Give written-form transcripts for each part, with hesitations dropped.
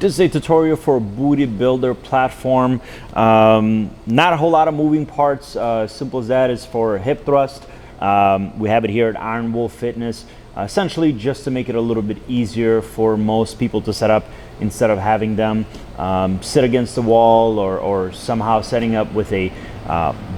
This is a tutorial for Booty Builder platform. Not a whole lot of moving parts. Simple as that. Is for hip thrust. We have it here at Iron Wolf Fitness. Essentially just to make it a little bit easier for most people to set up instead of having them sit against the wall or somehow setting up with a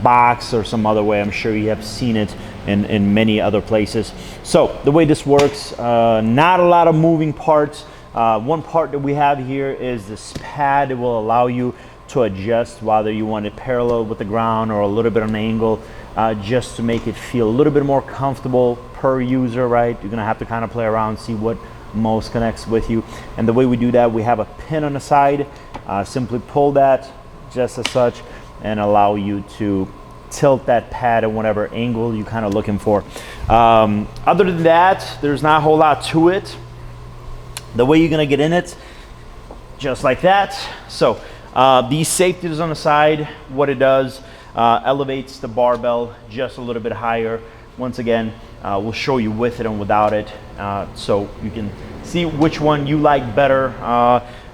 box or some other way. I'm sure you have seen it in many other places. So the way this works, not a lot of moving parts. One part that we have here is this pad that will allow you to adjust whether you want it parallel with the ground or a little bit on an angle, just to make it feel a little bit more comfortable per user, right? You're gonna have to kind of play around, see what most connects with you. And the way we do that, we have a pin on the side. Simply pull that just as such and allow you to tilt that pad at whatever angle you're kind of looking for. Other than that, there's not a whole lot to it. The way you're gonna get in it, just like that. So these safeties on the side, what it does, elevates the barbell just a little bit higher. Once again, we'll show you with it and without it, so you can see which one you like better.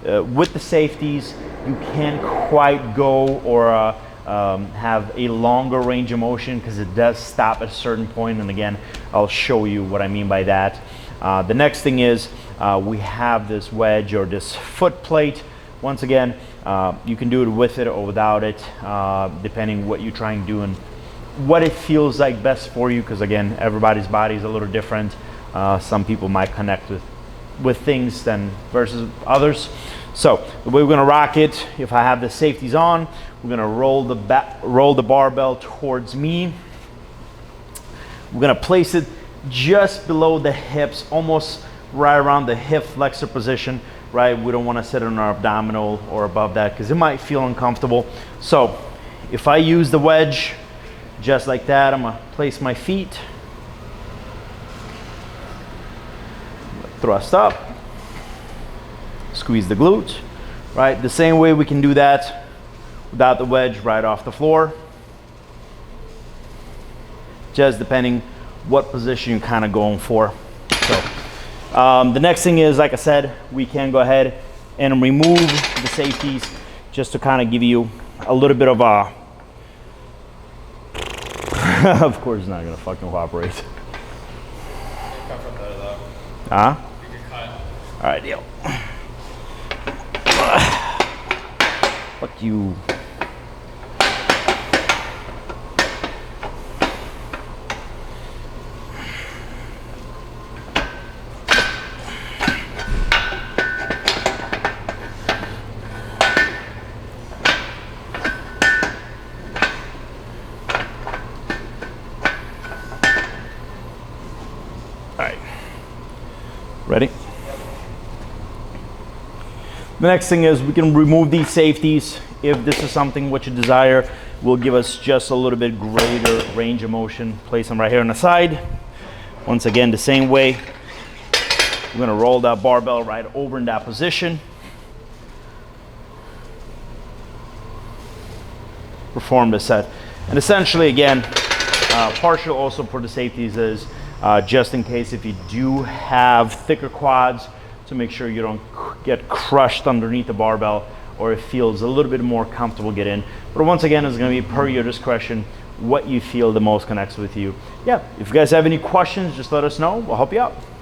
With the safeties, you can't quite go or have a longer range of motion because it does stop at a certain point, and again, I'll show you what I mean by that. The next thing is we have this wedge or this foot plate. Once again, you can do it with it or without it, depending what you're trying to do and what it feels like best for you, because again, everybody's body is a little different. Some people might connect with things than versus others. So the way we're gonna rock it, if I have the safeties on, we're gonna roll the barbell towards me. We're gonna place it just below the hips, almost right around the hip flexor position, right? We don't want to sit on our abdominal or above that because it might feel uncomfortable. So if I use the wedge just like that, I'm gonna place my feet, thrust up, squeeze the glute, right? The same way we can do that without the wedge, right off the floor, just depending what position you're kind of going for. So the next thing is, like I said, we can go ahead and remove the safeties just to kind of give you a little bit of a of course it's not gonna fucking cooperate. Cut from there though. Huh? You can cut. All right, deal. Fuck you. All right, ready? The next thing is we can remove these safeties. If this is something which you desire, will give us just a little bit greater range of motion. Place them right here on the side. Once again, the same way, we're gonna roll that barbell right over in that position. Perform the set. And essentially, again, partial also for the safeties is just in case if you do have thicker quads, to make sure you don't get crushed underneath the barbell, or it feels a little bit more comfortable get in. But once again, it's gonna be per your discretion what you feel the most connects with you. Yeah, if you guys have any questions, just let us know. We'll help you out.